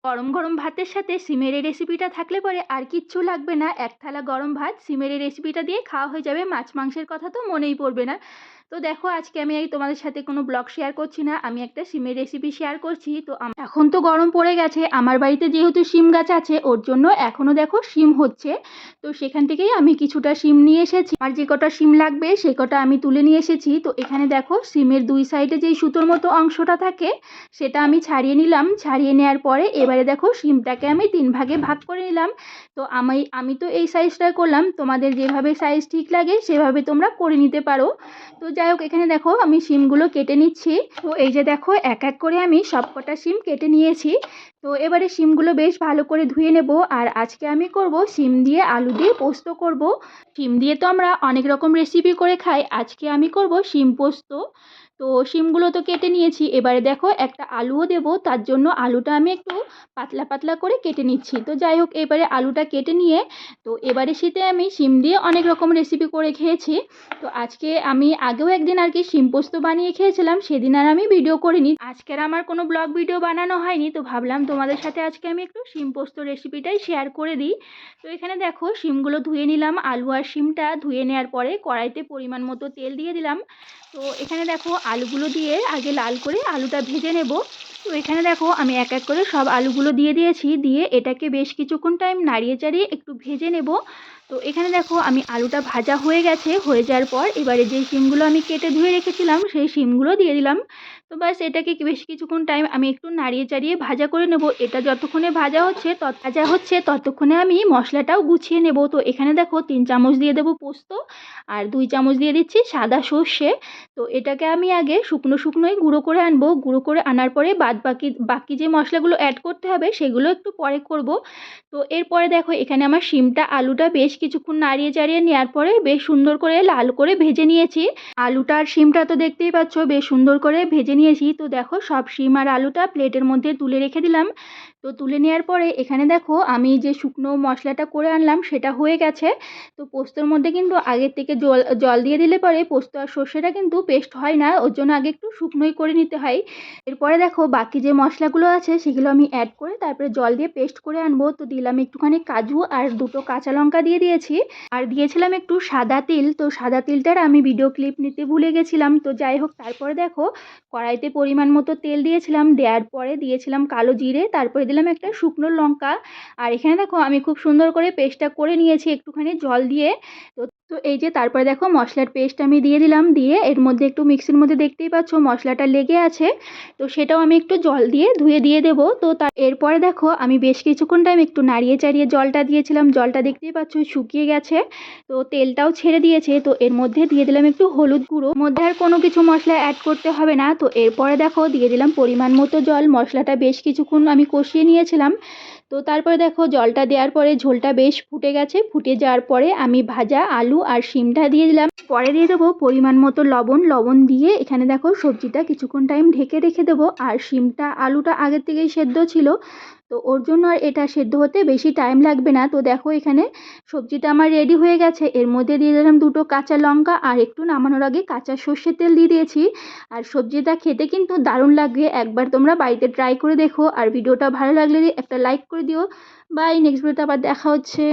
গরম গরম ভাতের সাথে সিমের এই রেসিপিটা থাকলে পরে আর কিচ্ছু লাগবে না। এক থালা গরম ভাত সিমের এই রেসিপিটা দিয়ে খাওয়া হয়ে যাবে। মাছ মাংসের কথা তো মনেই পড়বে না। তো দেখো, আজকে আমি এই তোমাদের সাথে কোনো ব্লগ শেয়ার করছি না, আমি একটা সিমের রেসিপি শেয়ার করছি। তো এখন তো গরম পড়ে গেছে, আমার বাড়িতে যেহেতু শিম গাছ আছে ওর জন্য এখনও দেখো শিম হচ্ছে। তো সেখান থেকেই আমি কিছুটা শিম নিয়ে এসেছি। আর যে কটা শিম লাগবে সে কটা আমি তুলে নিয়ে এসেছি। তো এখানে দেখো, সিমের দুই সাইডে যেই সুতোর মতো অংশটা থাকে সেটা আমি ছাড়িয়ে নিলাম। ছাড়িয়ে নেওয়ার পরে এবারে দেখো, শিমটাকে আমি 3 ভাগে ভাগ করে নিলাম। তো আমি তো এই সাইজটা করলাম, তোমাদের যেভাবে সাইজ ঠিক লাগে সেভাবে তোমরা করে নিতে পারো। তো যাই হোক, এখানে দেখো আমি শিমগুলো কেটে নিচ্ছি। তো এই যে দেখো, এক এক করে আমি সব কটা শিম কেটে নিয়েছি। তো এবারে শিমগুলো বেশ ভালো করে ধুয়ে নেব। আর আজকে আমি করব শিম দিয়ে আলু দিয়ে পোস্ত করব। শিম দিয়ে তো আমরা অনেক রকম রেসিপি করে খাই, আজকে আমি করব শিম পোস্ত। তো শিমগুলো তো কেটে নিয়েছি, এবারে দেখো একটা আলুও দেব, তার জন্য আলুটা আমি একটু পাতলা পাতলা করে কেটে নিচ্ছি। তো যাই হোক, এবারে আলুটা কেটে নিয়ে, তো এবারে শীতে আমি শিম দিয়ে অনেক রকম রেসিপি করে খেয়েছি। তো আজকে আমি আগেও একদিন আর কি শিম পোস্ত বানিয়ে খেয়েছিলাম, সেদিন আর আমি ভিডিও করিনি। আজকের আমার কোনো ব্লগ ভিডিও বানানো হয়নি, তো ভাবলাম তোমাদের সাথে আজকে আমি একটু শিম পোস্ত রেসিপিটাই শেয়ার করে দিই। তো এখানে দেখো, শিমগুলো ধুয়ে নিলাম। আলু আর শিমটা ধুয়ে নেওয়ার পরে কড়াইতে পরিমাণ মতো তেল দিয়ে দিলাম। তো এখানে দেখো, আলুগুলো দিয়ে আগে লাল করে আলুটা ভেজে নেব। তো এখানে দেখো, আমি এক এক করে সব আলুগুলো দিয়ে দিয়েছি। দিয়ে এটাকে বেশ কিছুক্ষণ টাইম নাড়িয়ে চাড়িয়ে একটু ভেজে নেব। তো এখানে দেখো, আমি আলুটা ভাজা হয়ে গেছে। হয়ে যাওয়ার পর এবারে যে শিমগুলো আমি কেটে ধুয়ে রেখেছিলাম সেই শিমগুলো দিয়ে দিলাম। তো ব্যাস, এটাকে বেশ কিছুক্ষণ টাইম আমি একটু নাড়িয়ে চাড়িয়ে ভাজা করে নেব। এটা যতক্ষণে ভাজা হচ্ছে ততক্ষণে আমি মশলাটাও গুছিয়ে নেব। তো এখানে দেখো, 3 চামচ দিয়ে দেবো পোস্ত, আর 2 চামচ দিয়ে দিচ্ছি সাদা সর্ষে। তো এটাকে আমি আগে শুকনোই গুঁড়ো করে আনবো। গুঁড়ো করে আনার পরে বাকি যে মশলাগুলো অ্যাড করতে হবে সেগুলো একটু পরে করব। তো এরপরে দেখো, এখানে আমার শিমটা আলুটা বেশ কিছুক্ষণ নাড়িয়ে চাড়িয়ে নেওয়ার পরে বেশ সুন্দর করে লাল করে ভেজে নিয়েছি। আলুটা আর শিমটা তো দেখতেই পাচ্ছ বেশ সুন্দর করে ভেজে নিয়েছি। তো দেখো, সব শিম আর আলুটা প্লেটের মধ্যে তুলে রেখে দিলাম। তো তুলে নেওয়ার পরে এখানে দেখো, আমি যে শুকনো মশলাটা করে আনলাম সেটা হয়ে গেছে। তো পোস্তর মধ্যে কিন্তু আগের থেকে জল দিয়ে দিলে পরে পোস্ত আর সর্ষেটা কিন্তু পেস্ট হয় না, ওর জন্য আগে একটু শুকনোই করে নিতে হয়। এরপরে দেখো, বাকি যে মশলাগুলো আছে সেগুলো আমি অ্যাড করে তারপরে জল দিয়ে পেস্ট করে আনবো। তো দিলাম একটুখানি কাজু আর 2টো কাঁচা লঙ্কা দিয়ে দিয়েছি। আর দিয়েছিলাম একটু সাদা তিল। তো সাদা তিলটার আমি ভিডিও ক্লিপ নিতে ভুলে গেছিলাম। তো যাই হোক, তারপরে দেখো, কড়াইতে পরিমাণ মতো তেল দিয়েছিলাম। দেওয়ার পরে দিয়েছিলাম কালো জিরে, তারপরে দিলাম একটা শুকনো লঙ্কা। আর এখানে দেখো, আমি খুব সুন্দর করে পেস্টটা করে নিয়েছি একটুখানি জল দিয়ে। তো তো এই যে তারপরে দেখো, মশলার পেস্ট আমি দিয়ে দিলাম। দিয়ে এর মধ্যে একটু মিক্সির মধ্যে দেখতেই পাচ্ছ মশলাটা লেগে আছে। তো সেটাও আমি একটু জল দিয়ে ধুয়ে দিয়ে দেবো। তো এরপরে দেখো, আমি বেশ কিছুক্ষণ টাইম একটু নাড়িয়ে চাড়িয়ে জলটা দিয়েছিলাম। জলটা দেখতেই পাচ্ছ শুকিয়ে গেছে। তো তেলটাও ছেড়ে দিয়েছে। তো এর মধ্যে দিয়ে দিলাম একটু হলুদ গুঁড়ো। মধ্যে আর কোনো কিছু মশলা অ্যাড করতে হবে না। তো এরপরে দেখো, দিয়ে দিলাম পরিমাণ মতো জল। মশলাটা বেশ কিছুক্ষণ আমি কষিয়ে নিয়েছিলাম। তো তারপরে দেখো, জলটা দেওয়ার পরে ঝোলটা বেশ ফুটে গেছে। ফুটে যাওয়ার পরে আমি ভাজা আলু আর শিমটা দিয়ে দিলাম। পরে দিয়ে দেবো পরিমাণ মতো লবণ দিয়ে এখানে দেখো, সবজিটা কিছুক্ষণ টাইম ঢেকে রেখে দেবো। আর শিমটা আলুটা আগের থেকেই সেদ্ধ ছিল, তো ওর জন্য আর এটা সেদ্ধ হতে বেশি টাইম লাগবে না। তো দেখো, এখানে সবজিটা আমার রেডি হয়ে গেছে। এর মধ্যে দিয়ে দিলাম 2টো কাঁচা লঙ্কা, আর একটু নামানোর আগে কাঁচা সর্ষের তেল দিয়ে দিয়েছি। আর সবজিটা খেতে কিন্তু দারুণ লাগবে, একবার তোমরা বাড়িতে ট্রাই করে দেখো। আর ভিডিওটা ভালো লাগলে একটা লাইক করে দিও। বাই, নেক্সট ভিডিওতে আবার দেখা হচ্ছে।